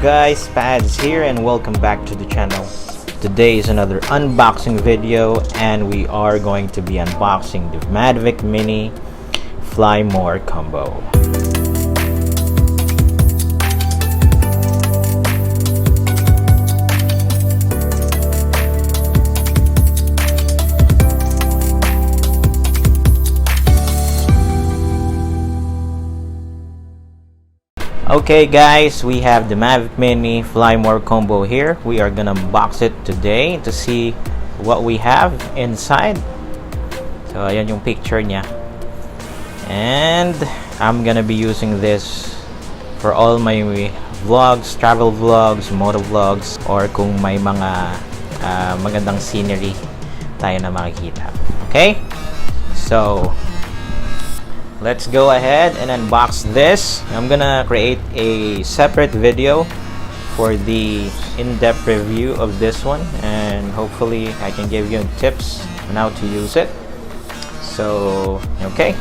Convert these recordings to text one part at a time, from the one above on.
guys, Pads here and welcome back to the channel. Today is another unboxing video and we are going to be unboxing the Mavic Mini Fly More combo. Okay guys, we have the Mavic Mini Fly More combo here. We are gonna unbox it today to see what we have inside. So ayan yung picture niya. And I'm gonna be using this for all my vlogs, travel vlogs, moto vlogs, or kung may mga magandang scenery tayo na makikita. Okay? So let's go ahead and unbox this. I'm gonna create a separate video for the in-depth review of this one, and hopefully I can give you tips on how to use it. So okay,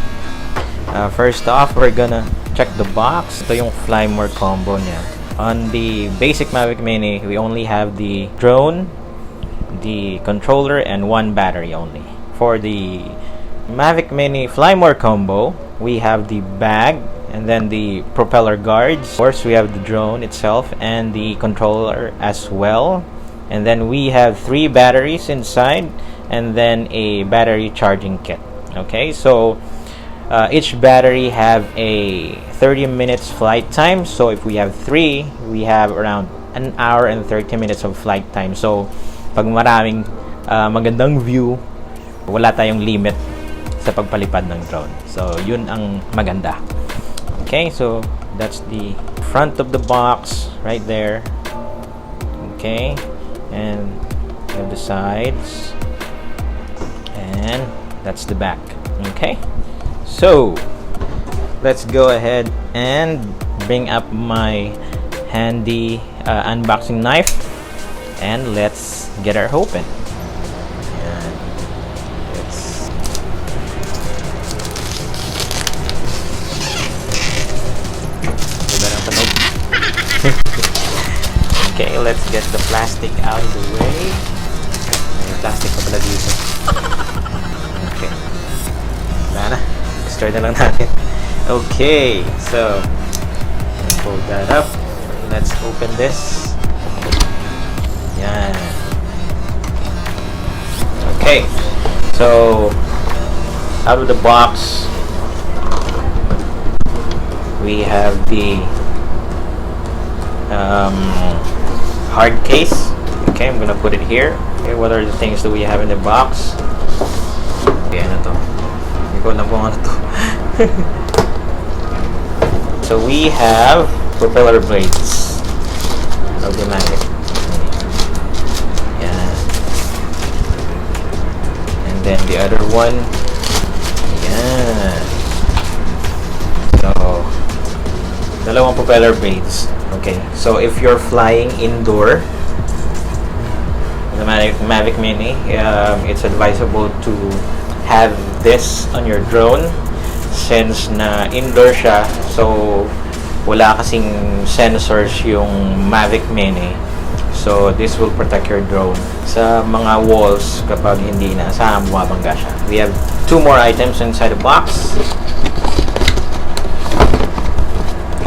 first off, we're gonna check the box. Ito yung Fly More combo niya. On the basic Mavic Mini, we only have the drone, the controller, and one battery only. For the Mavic Mini Fly More combo, we have the bag and then the propeller guards. Of course, we have the drone itself and the controller as well. And then we have 3 batteries inside and then a battery charging kit. Okay, so each battery have a 30 minutes flight time. So if we have 3, we have around an hour and 30 minutes of flight time. So pag maraming magandang view, wala tayong limit sa pagpalipad ng drone. So yun ang maganda. Okay, so that's the front of the box right there. Okay, and we have the sides, and that's the back. Okay, so let's go ahead and bring up my handy unboxing knife and let's get her open. Okay, let's get the plastic out of the way. May plastic pa pala dito. Okay. Wala na. Start na lang natin. Okay, so pull that up. Let's open this. Yan. Okay. So out of the box, we have the hard case. Okay, I'm gonna put it here. Okay, what are the things that we have in the box? Okay, ano to? Hindi ko alam kung ano to. So we have propeller blades of the Mavic. Yeah. And then the other one. Yeah. So dalawang propeller blades. Okay, so if you're flying indoor, the Mavic Mini, it's advisable to have this on your drone since na indoor siya, so wala kasing sensors yung Mavic Mini, so this will protect your drone sa mga walls kapag hindi inaasahan bumabangga siya. We have 2 more items inside the box.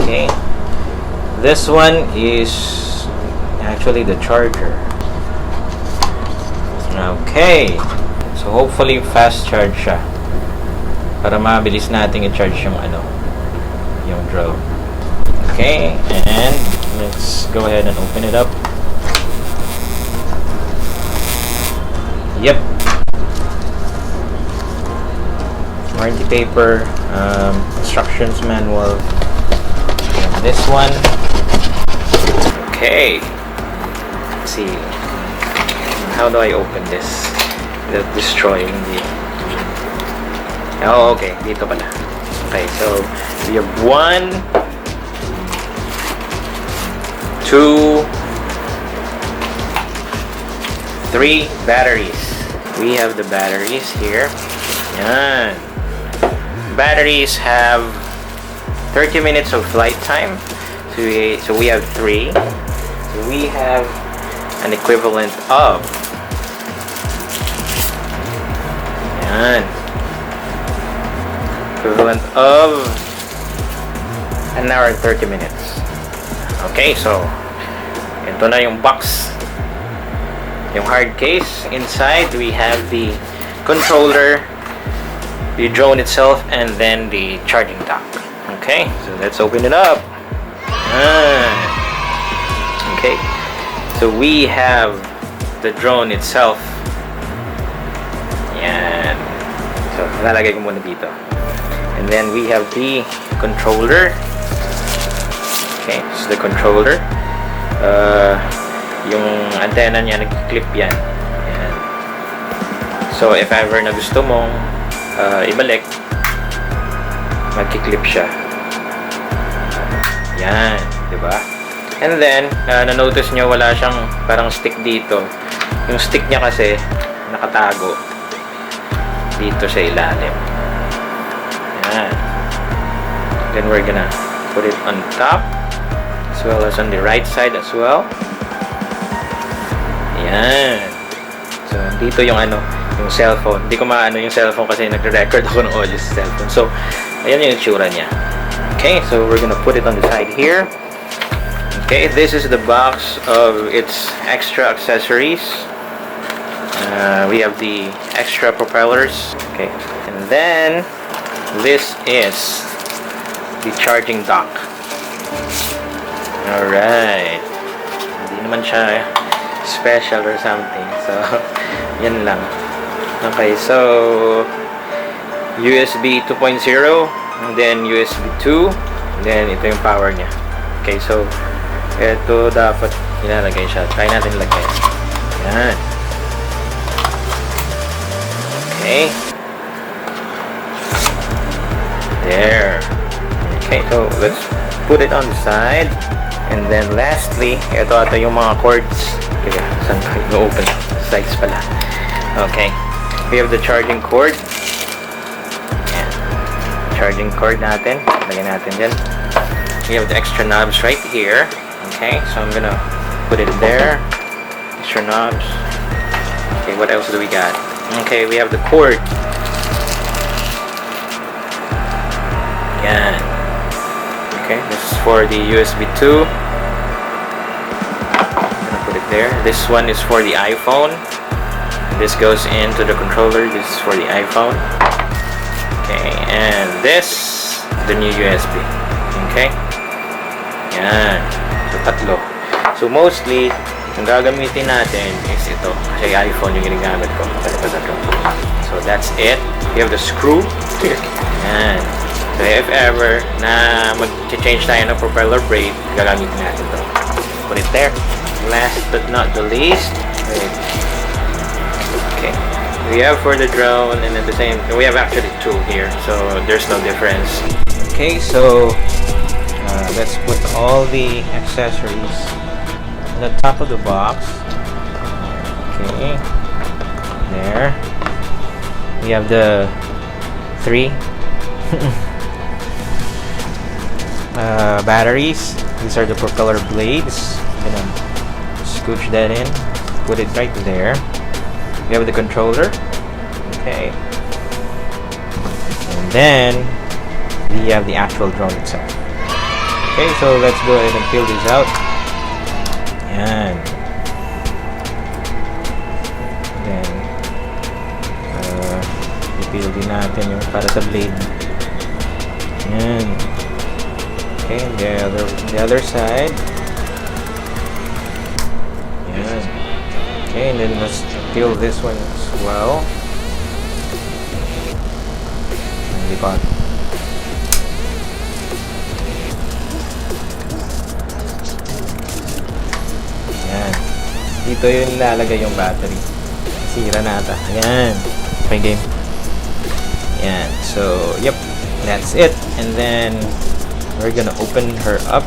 Okay, this one is actually the charger. Okay, so hopefully fast charge siya para mabilis nating i-charge yung yung drone. Okay, and let's go ahead and open it up. Yep, warranty paper, instructions manual. This one. Okay, let's see, how do I open this without destroying the... Oh, okay, dito pala. Okay, so we have 1, 2, 3 batteries. We have the batteries here. Yan. Batteries have 30 minutes of flight time. So we have 3. we have an equivalent of an hour and 30 minutes. Okay, so ito na yung box, yung hard case. Inside we have the controller, the drone itself, and then the charging dock. Okay, so let's open it up. Okay, so we have the drone itself. Yan. So lalagay ko muna dito. And then we have the controller. Okay, this is the controller. Yung antenna niya, nag-clip yan. Ayan. So, if ever na gusto mong ibalik, mag-clip siya. Yan, diba? And then, na-notice nyo wala siyang parang stick dito. Yung stick niya kasi, nakatago dito sa ilalim. Yan. Then, we're gonna put it on top, as well as on the right side as well. Ayan. So, dito yung yung cellphone. Hindi ko maano yung cellphone kasi nagre-record ako ng audio sa cellphone. So, ayan yung itsura niya. Okay, so we're gonna put it on the side here. Okay, this is the box of its extra accessories. We have the extra propellers. Okay, and then this is the charging dock. Alright. Hindi naman siya special or something. So, yan lang. Okay, so USB 2.0 and then USB 2 and then ito yung power niya. Okay, so ito dapat ilalagay siya. Try natin lagay. Yan. Okay. There. Okay, so let's put it on the side. And then lastly, ito yung mga cords. Kaya, saan kayo open? Sides pala. Okay. We have the charging cord. Ayan. Charging cord natin. Lagyan natin dyan. We have the extra knobs right here. Okay, so I'm gonna put it there. Extra knobs. Okay, what else do we got? Okay, we have the cord. Ayan. Okay, this is for the USB 2. I'm gonna put it there. This one is for the iPhone. This goes into the controller. This is for the iPhone. Okay, and this, the new USB. Okay. Yan. So, tatlo. So, mostly, ang gagamitin natin is ito. Kasi iPhone yung ginagamit ko. So, that's it. You have the screw. Yan. So, if ever na mag-change tayo ng propeller braid, gagamitin natin ito. Put it there. Last but not the least, okay, we have for the drone, and at the same, we have actually two here, so there's no difference. Okay, so let's put all the accessories on the top of the box. Okay, there. We have the three batteries. These are the propeller blades. I'm gonna scooch that in, put it right there. We have the controller. Okay, and then we have the actual drone itself. Okay, so let's go ahead and peel these out. And then i-peel din natin yung para sa blade. Yan. Okay, and the other side. Yan. Okay, and then let's peel this one as well. And likod. Yan. Dito yung nilalagay yung battery. Sira na ata. Ayan. Okay, game. Ayan. So, yep. That's it. And then, we're gonna open her up.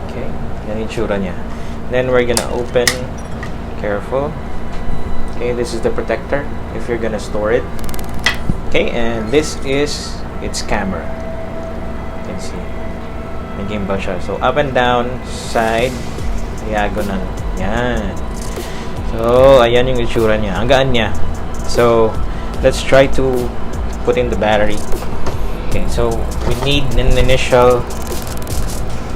Okay. Yan yung itsura niya. Then, we're gonna open. Careful. Okay, this is the protector if you're gonna store it. Okay, and this is its camera. You can see. May gimbal siya. So, up and down, side, diagonal. Yan. So, ayan yung itsura niya. Ang gaan niya. So, let's try to put in the battery. Okay, so we need an initial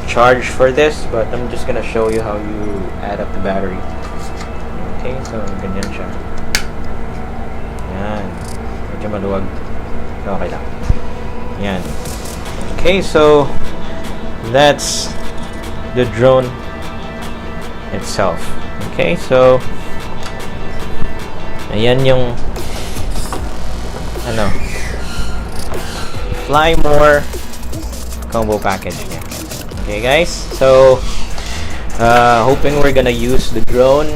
charge for this, but I'm just gonna show you how you add up the battery. Okay, so ganyan siya. Yan. Medyo maluwag. Okay lang. Yan. Okay, so that's the drone itself. Okay, so ayan yung Fly More combo package niya. Okay guys, so hoping we're gonna use the drone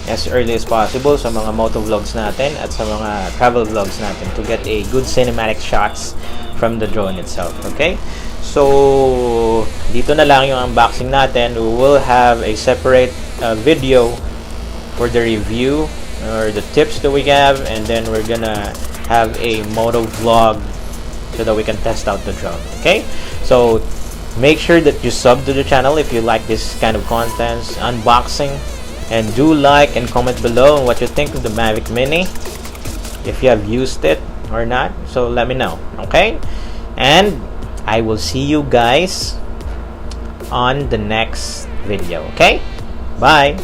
as early as possible sa mga motovlogs natin at sa mga travel vlogs natin to get a good cinematic shots from the drone itself. Okay, so dito na lang yung unboxing natin. We will have a separate video for the review or the tips that we have, and then we're gonna have a moto vlog so that we can test out the drone. Okay, so make sure that you sub to the channel if you like this kind of content, unboxing, and do like and comment below on what you think of the Mavic Mini, if you have used it or not. So let me know. Okay, and I will see you guys on the next video. Okay, bye.